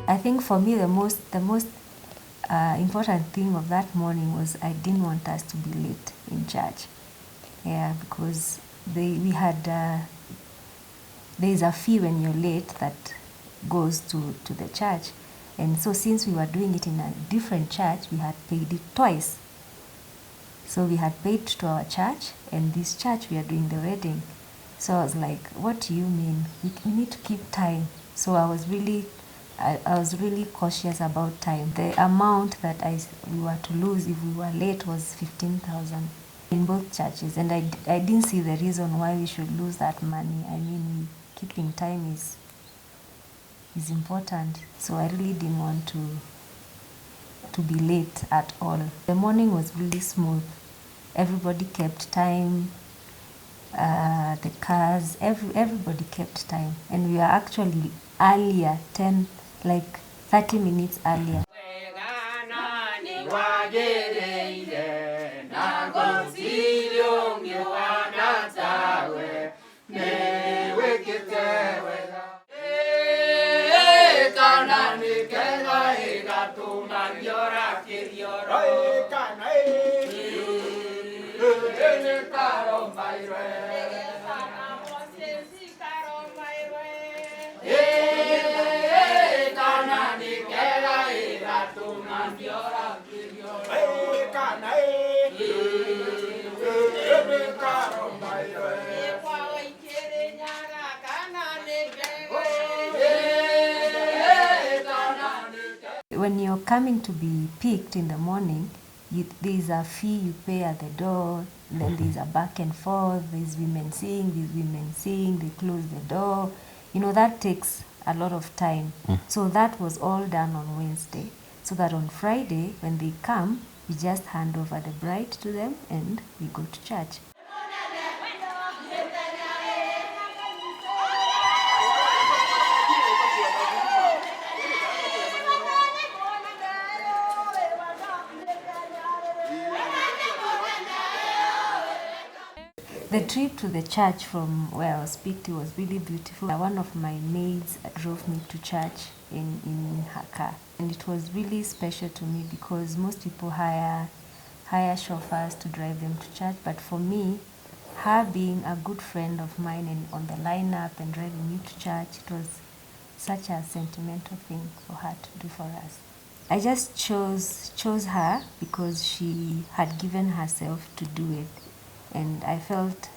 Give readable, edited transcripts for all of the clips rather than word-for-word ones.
I think for me the most important thing of that morning was I didn't want us to be late in church. Yeah, because we had there is a fee when you're late that goes to the church, and so since we were doing it in a different church, we had paid it twice. So we had paid to our church, and this church we are doing the wedding. So I was like, what do you mean? We need to keep time. So I was really cautious about time. The amount that we were to lose if we were late was 15,000 in both churches, and I didn't see the reason why we should lose that money. I mean, keeping time is important. So I really didn't want to be late at all. The morning was really smooth. Everybody kept time. The cars, everybody kept time, and we were actually earlier, 30 minutes earlier. When you're coming to be picked in the morning, there's a fee you pay at the door, then there's a back and forth, there's women sing, they close the door. You know, that takes a lot of time. So that was all done on Wednesday. So that on Friday, when they come, we just hand over the bride to them and we go to church. The trip to the church from where I was picked was really beautiful. One of my maids drove me to church in her car. And it was really special to me because most people hire chauffeurs to drive them to church. But for me, her being a good friend of mine and on the lineup and driving me to church, it was such a sentimental thing for her to do for us. I just chose her because she had given herself to do it. And I felt,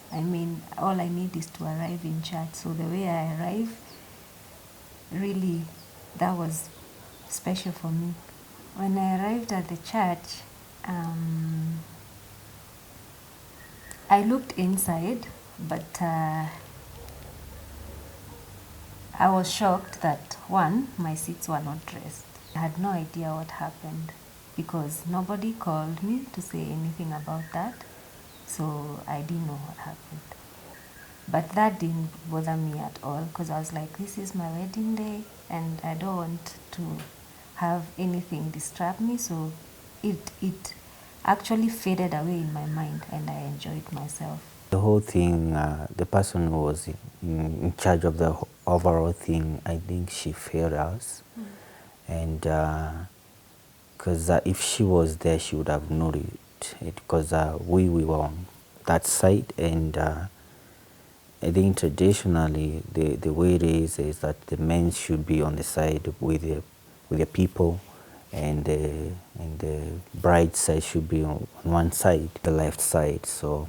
all I need is to arrive in church. So the way I arrived, really, that was special for me. When I arrived at the church, I looked inside, but I was shocked that, one, my seats were not dressed. I had no idea what happened because nobody called me to say anything about that. So I didn't know what happened. But that didn't bother me at all because I was like, this is my wedding day and I don't want to have anything disturb me. So it actually faded away in my mind and I enjoyed myself. The whole thing, the person who was in charge of the overall thing, I think she failed us. And because if she was there, she would have noticed it because we were on that side, and I think traditionally the way it is that the men should be on the side with the people, and the bride side should be on one side, the left side. So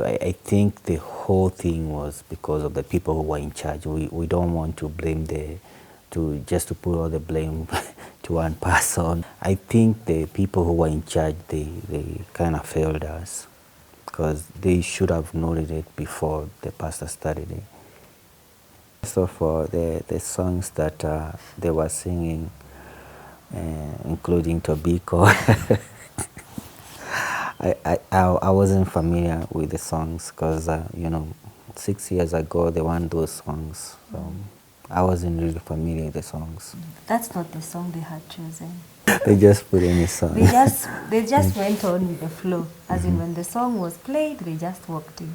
I think the whole thing was because of the people who were in charge. We don't want to blame just to put all the blame to one person. I think the people who were in charge, they kind of failed us because they should have noted it before the pastor started it. So for the songs that they were singing, including Tobacco, I wasn't familiar with the songs because, 6 years ago they won those songs. So I wasn't really familiar with the songs. That's not the song they had chosen. They just put any song. They just went on with the flow. As in when the song was played, they just walked in.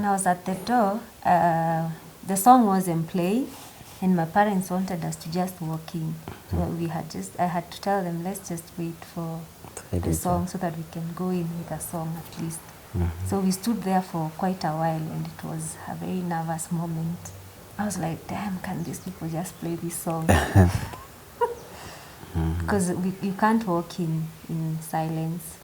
I was at the door, the song wasn't playing, and my parents wanted us to just walk in. So I had to tell them, let's just wait for the song so that we can go in with a song at least. So we stood there for quite a while, and it was a very nervous moment. I was like, damn, can these people just play this song? Because you can't walk in silence.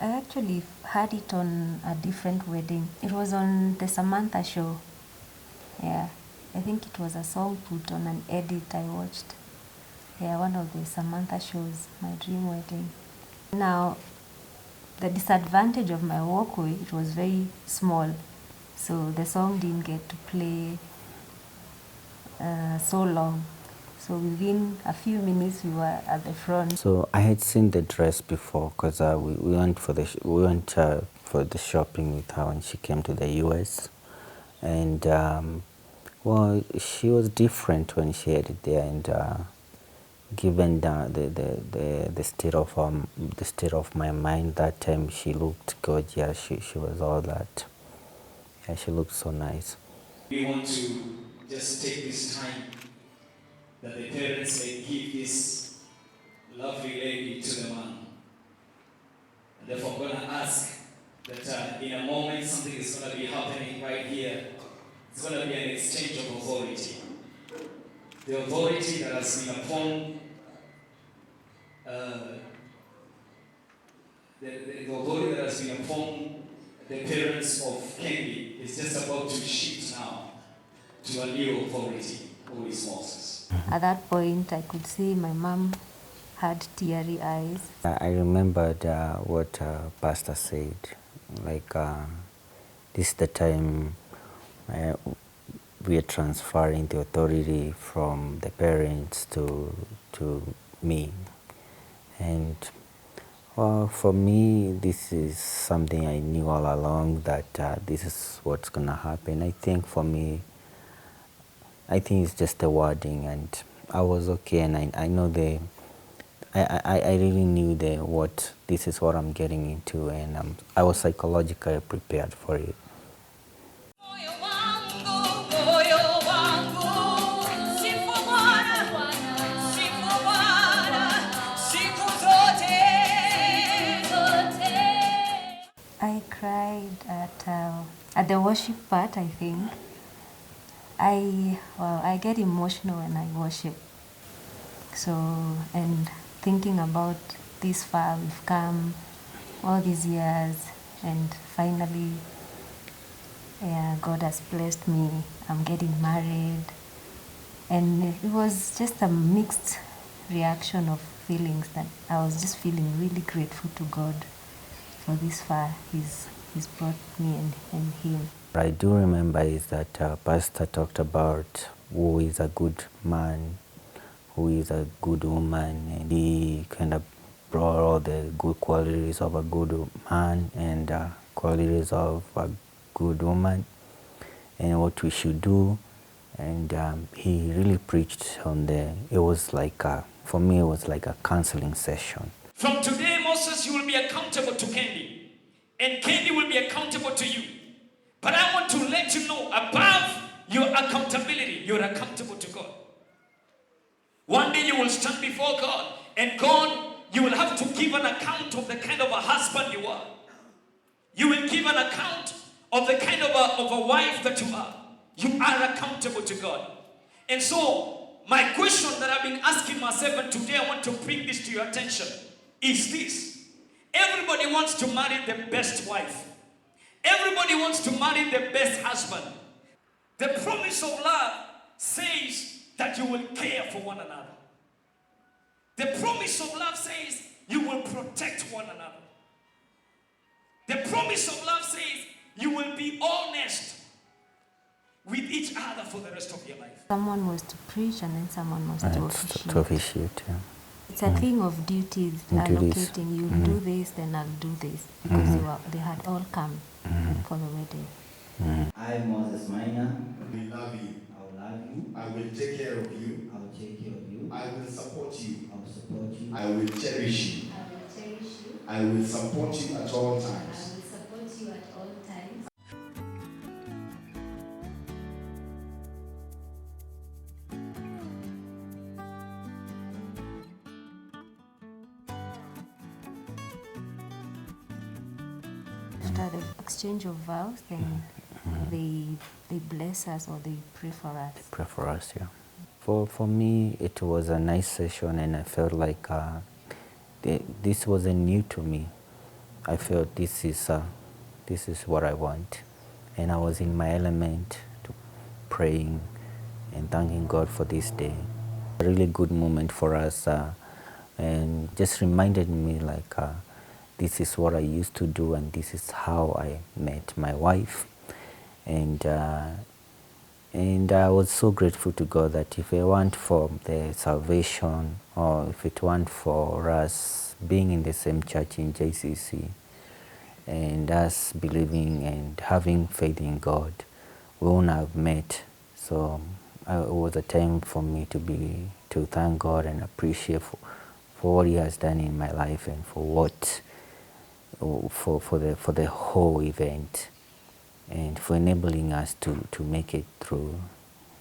I actually had it on a different wedding. It was on the Samantha show. Yeah, I think it was a song put on an edit I watched. Yeah, one of the Samantha shows, my dream wedding. Now, the disadvantage of my walkway, it was very small. So the song didn't get to play so long. So within a few minutes, we were at the front. So I had seen the dress before because we went for the shopping with her when she came to the US, and well, she was different when she had it there, and given the state of my mind that time, she looked gorgeous. She was all that. Yeah, she looked so nice. We want to just take this time that the parents may give this lovely lady to the man. And therefore I'm going to ask that in a moment something is going to be happening right here. It's going to be an exchange of authority. The authority that has been upon the authority that has been upon the parents of Kendi is just about to shift now to a new authority, who is Moses. At that point, I could see my mom had teary eyes. I remembered what Pastor said, like this is the time we are transferring the authority from the parents to me. And well, for me, this is something I knew all along, that this is what's going to happen. I think for me, I think it's just the wording, and I was okay, and I know I really knew what this is what I'm getting into, and I was psychologically prepared for it. I cried at the worship part, I think. I get emotional when I worship. So, and thinking about this far we've come, all these years, and finally, yeah, God has blessed me. I'm getting married. And it was just a mixed reaction of feelings, that I was just feeling really grateful to God for this far He's brought me and him. What I do remember is that Pastor talked about who is a good man, who is a good woman, and he kind of brought all the good qualities of a good man and qualities of a good woman, and what we should do. And he really preached on it was like for me it was like a counseling session. From today, Moses, you will be accountable to Kendi, and Kendi will be accountable to you. But I want to let you know, above your accountability, you're accountable to God. One day you will stand before God, and God, you will have to give an account of the kind of a husband you are. You will give an account of the kind of a wife that you are. You are accountable to God. And so, my question that I've been asking myself, and today I want to bring this to your attention, is this. Everybody wants to marry the best wife. Everybody wants to marry the best husband. The promise of love says that you will care for one another. The promise of love says you will protect one another. The promise of love says you will be honest with each other for the rest of your life. Someone was to preach, and then someone was to officiate. Yeah. It's a thing of duties, allocating. You do this, then I'll do this, because they had all come for the wedding. I, Moses Minor, will love you. I will love you. I will take care of you. I will take care of you. I will support you. I will support you. I will cherish you. I will cherish you. I will support you at all I times. will support you at all times. After the exchange of vows, then they bless us or they pray for us. Pray for us, yeah. For me, it was a nice session, and I felt like this wasn't new to me. I felt this is what I want, and I was in my element, to praying and thanking God for this day. A really good moment for us, and just reminded me like this is what I used to do, and this is how I met my wife, and I was so grateful to God that if it weren't for the salvation, or if it weren't for us being in the same church in JCC, and us believing and having faith in God, we wouldn't have met. So it was a time for me to thank God and appreciate for what He has done in my life, and for the whole event, and for enabling us to make it through,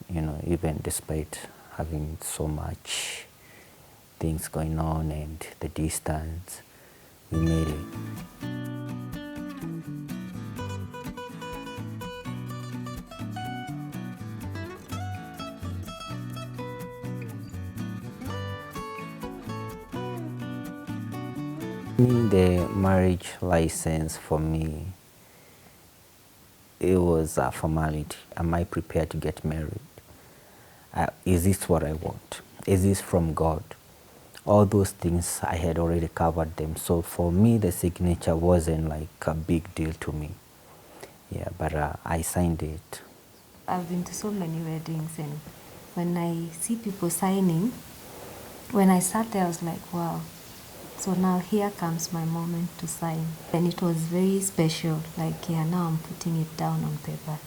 even despite having so much things going on and the distance, we made it. The marriage license for me, it was a formality. Am I prepared to get married? Is this what I want? Is this from God? All those things, I had already covered them. So for me, the signature wasn't like a big deal to me. Yeah, but I signed it. I've been to so many weddings, and when I see people signing, when I sat there, I was like, wow. So now here comes my moment to sign. And it was very special. Like, yeah, now I'm putting it down on paper.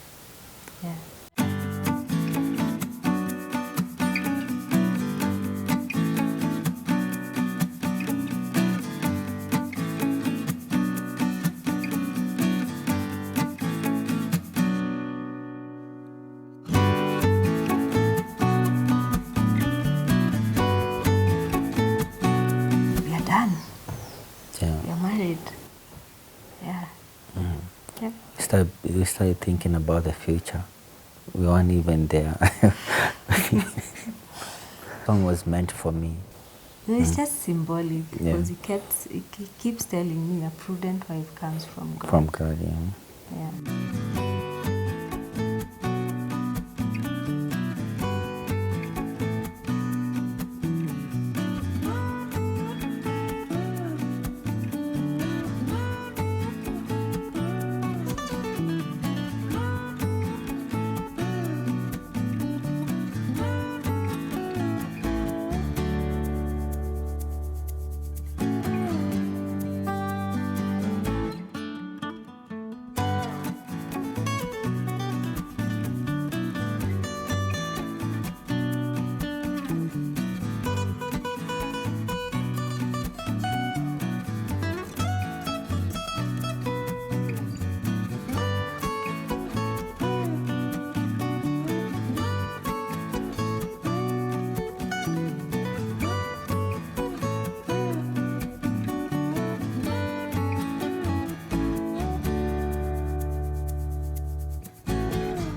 Yeah. We are done. Yeah. We are married. Yeah. Yeah. We started thinking about the future. We weren't even there. Song was meant for me. No, it's just symbolic, because Yeah. he keeps telling me a prudent wife comes from God. From God, yeah. Yeah.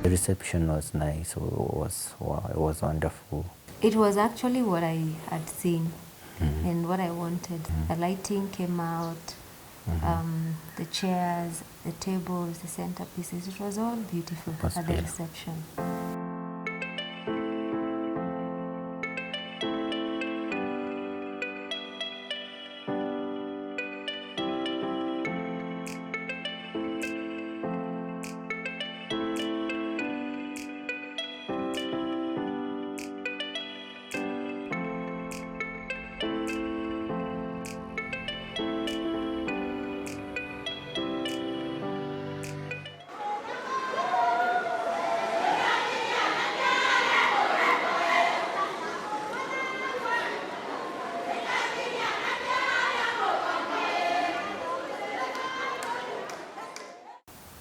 The reception was nice. It was wonderful. It was actually what I had seen and what I wanted. The lighting came out, the chairs, the tables, the centerpieces. It was all beautiful Was at the beautiful. reception.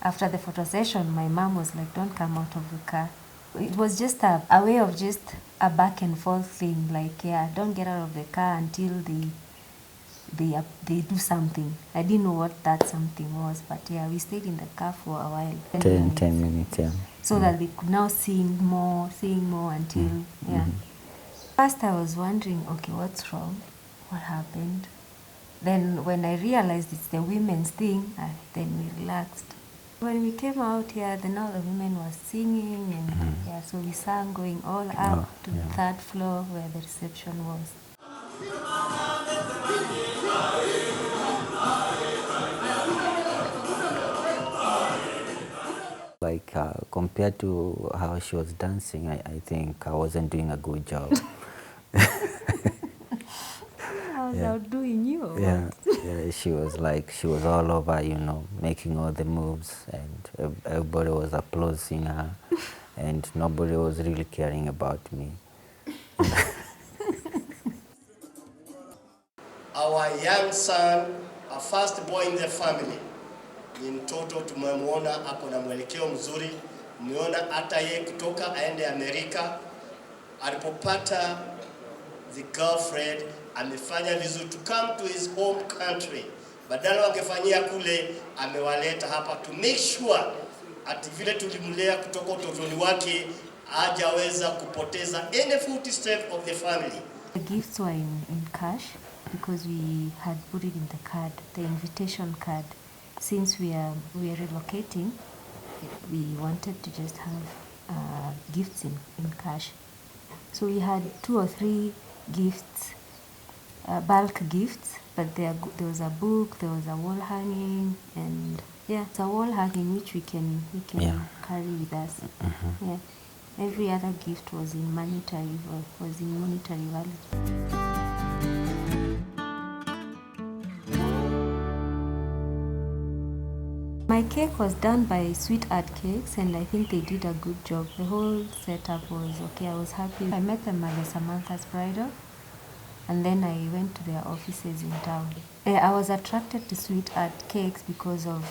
after the photo session, my mom was like, don't come out of the car. It was just a way of just a back and forth thing, like, yeah, don't get out of the car until they do something. I didn't know what that something was, but yeah, we stayed in the car for a while. 10 minutes, yeah. So that they could now sing more until, yeah. First I was wondering, okay, what's wrong? What happened? Then when I realized it's the women's thing, then we relaxed. When we came out here, then all the women were singing, and yeah, so we sang going all up to the third floor where the reception was. Like compared to how she was dancing, I think I wasn't doing a good job. I was outdoing you. Or Yeah, what? yeah, she was all over, you know, making all the moves, and everybody was applauding her, and nobody was really caring about me. Our young son, our first boy in the family, ni mtoto tumemwona ako na mwelekeo mzuri. Mmeona hata yeye kutoka aende Amerika, alipopata the girlfriend amefanya vizuri to come to his home country. Badala wangefanyia kule, amewaleta hapa to make sure ati vile tulimlea kutoka utotoni wake hajaweza kupoteza any footstep of the family. The gifts were in cash because we had put it in the card, the invitation card. Since we are relocating, we wanted to just have gifts in cash. So we had 2 or 3 gifts, bulk gifts, but there was a book, there was a wall hanging, and yeah, it's a wall hanging which we can carry with us. Yeah. Every other gift was in monetary value. My cake was done by Sweet Art Cakes, and I think they did a good job. The whole setup was okay. I was happy. I met them at the Samantha's bridal, and then I went to their offices in town. I was attracted to Sweet Art Cakes because of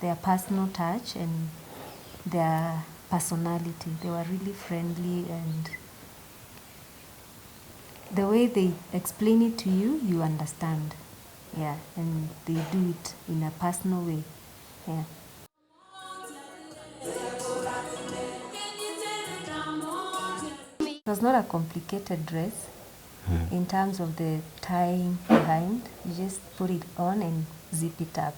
their personal touch and their personality. They were really friendly, and the way they explain it to you, you understand. Yeah, and they do it in a personal way. Yeah. It was not a complicated dress in terms of the tying behind. You just put it on and zip it up.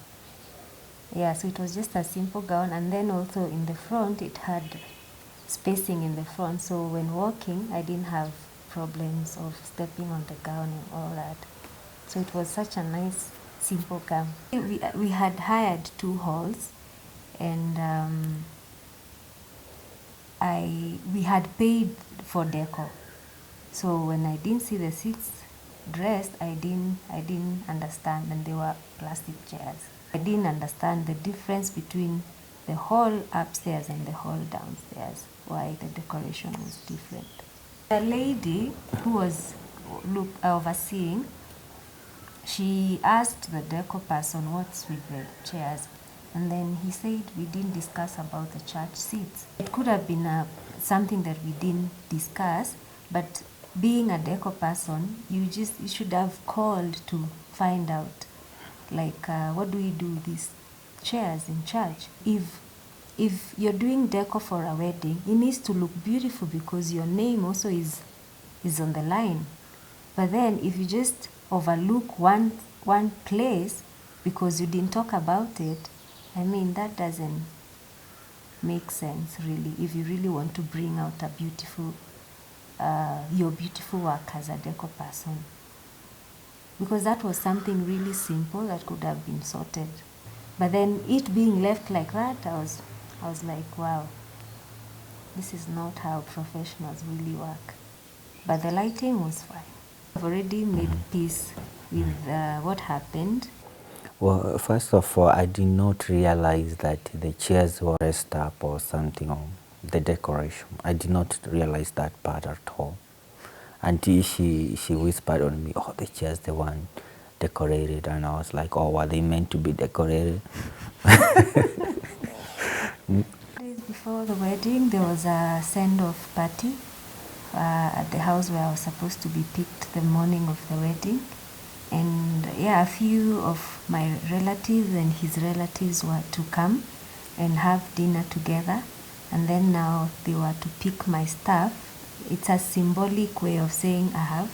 Yeah, so it was just a simple gown, and then also in the front it had spacing in the front, so when walking I didn't have problems of stepping on the gown and all that. So it was such a nice simple gown. We had hired 2 halls, and we had paid for decor. So when I didn't see the seats dressed, I didn't understand, and they were plastic chairs. I didn't understand the difference between the hall upstairs and the hall downstairs, why the decoration was different. The lady who was overseeing, she asked the decor person what's with the chairs, and then he said we didn't discuss about the church seats. It could have been something that we didn't discuss, but being a decor person, you should have called to find out, like, what do we do with these chairs in church? If you're doing decor for a wedding, it needs to look beautiful because your name also is on the line. But then if you just overlook one place because you didn't talk about it, I mean, that doesn't make sense really, if you really want to bring out a beautiful your beautiful work as a decor person. Because that was something really simple that could have been sorted. But then it being left like that, I was like, wow, this is not how professionals really work. But the lighting was fine. I've already made peace with what happened. Well, first of all, I did not realize that the chairs were dressed up or something on the decoration. I did not realize that part at all. Until she whispered on me, oh, the chairs, the one decorated. And I was like, oh, were they meant to be decorated? Days before the wedding, there was a send-off party at the house where I was supposed to be picked the morning of the wedding. And yeah, a few of my relatives and his relatives were to come and have dinner together. And then now they were to pick my stuff. It's a symbolic way of saying I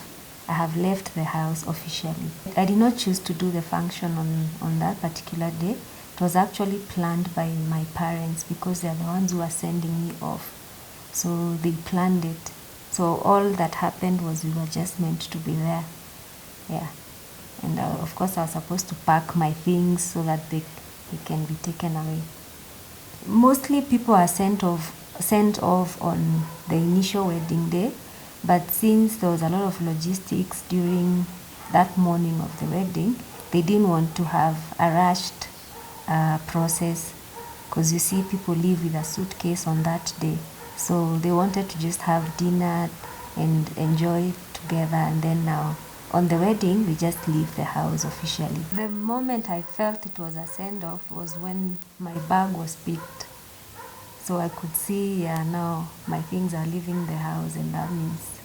have left the house officially. I did not choose to do the function on that particular day. It was actually planned by my parents because they're the ones who are sending me off. So they planned it. So all that happened was we were just meant to be there. Yeah. And of course I was supposed to pack my things so that they can be taken away. Mostly people are sent off on the initial wedding day, but since there was a lot of logistics during that morning of the wedding, they didn't want to have a rushed process, because you see people leave with a suitcase on that day. So they wanted to just have dinner and enjoy together, and then now on the wedding we just leave the house officially. The moment I felt it was a send-off was when my bag was picked. So I could see, now my things are leaving the house, and that means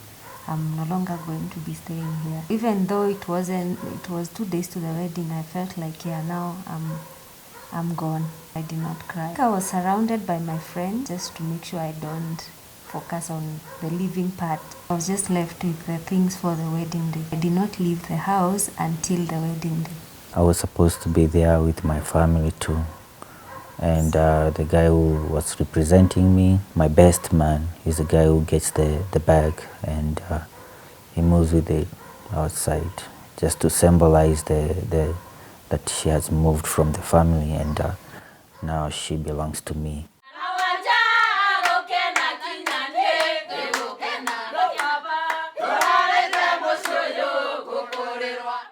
I'm no longer going to be staying here. Even though it was 2 days to the wedding, I felt like, now I'm gone. I did not cry. I was surrounded by my friends just to make sure I don't focus on the leaving part. I was just left with the things for the wedding day. I did not leave the house until the wedding day. I was supposed to be there with my family too. And the guy who was representing me, my best man, is the guy who gets the bag, and he moves with it outside just to symbolize that she has moved from the family, and now she belongs to me.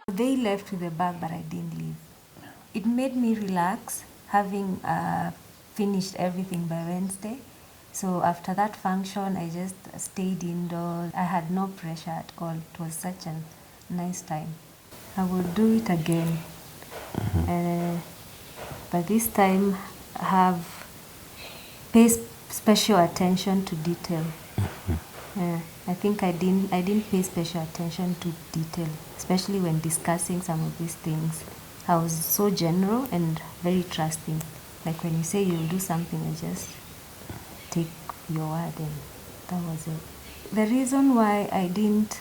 They left with the bag, but I didn't leave. It made me relax, having finished everything by Wednesday. So after that function, I just stayed indoors. I had no pressure at all. It was such a nice time. I will do it again. But this time pay special attention to detail. I think I didn't pay special attention to detail, especially when discussing some of these things. I was so general and very trusting. Like when you say you'll do something, I just take your word, and that was it. The reason why I didn't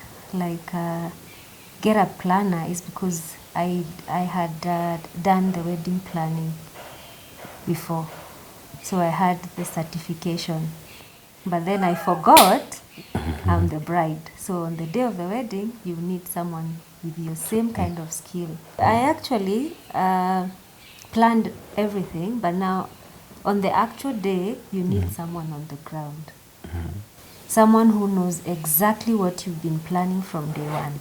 get a planner is because I had done the wedding planning before, so I had the certification. But then I forgot I'm the bride. So on the day of the wedding, you need someone with your same kind of skill. I actually planned everything, but now on the actual day, you need someone on the ground. Someone who knows exactly what you've been planning from day one.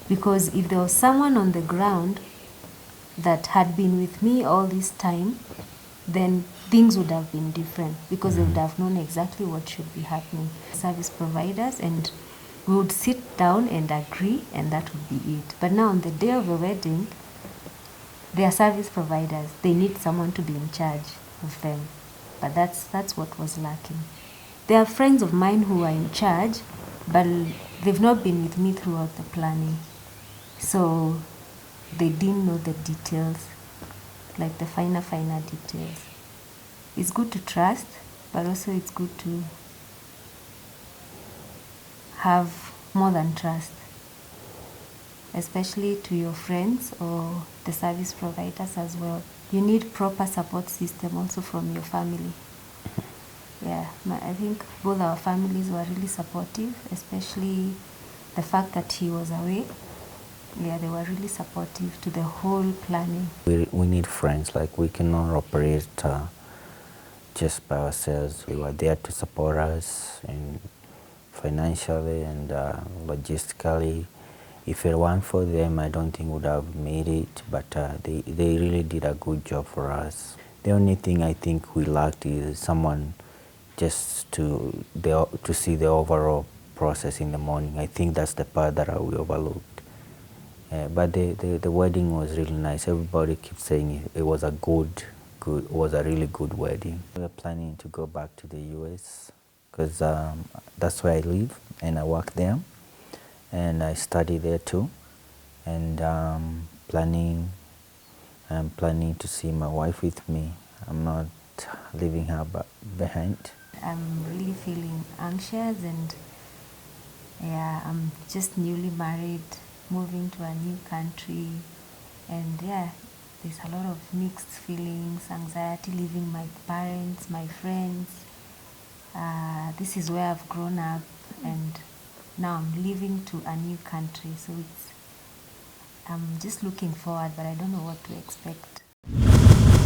Because if there was someone on the ground that had been with me all this time, then things would have been different, because they would have known exactly what should be happening. Service providers, and we would sit down and agree, and that would be it. But now on the day of the wedding, they are service providers. They need someone to be in charge of them. But that's what was lacking. There are friends of mine who are in charge, but they've not been with me throughout the planning. So they didn't know the details, like the finer details. It's good to trust, but also it's good to have more than trust, especially to your friends or the service providers as well. You need proper support system also from your family. Yeah, I think both our families were really supportive, especially the fact that he was away. Yeah, they were really supportive to the whole planning. We need friends. Like, we cannot operate just by ourselves. We were there to support us, and financially and logistically. If it weren't for them, I don't think we would have made it, but they really did a good job for us. The only thing I think we lacked is someone just to see the overall process in the morning. I think that's the part that we overlooked. But the wedding was really nice. Everybody keeps saying it was a good was a really good wedding. We are planning to go back to the US because that's where I live and I work there, and I study there too. And I'm planning to see my wife with me. I'm not leaving her behind. I'm really feeling anxious, and yeah, I'm just newly married, moving to a new country, and yeah, there's a lot of mixed feelings, anxiety, leaving my parents, my friends. This is where I've grown up, and now I'm leaving to a new country, so I'm just looking forward, but I don't know what to expect.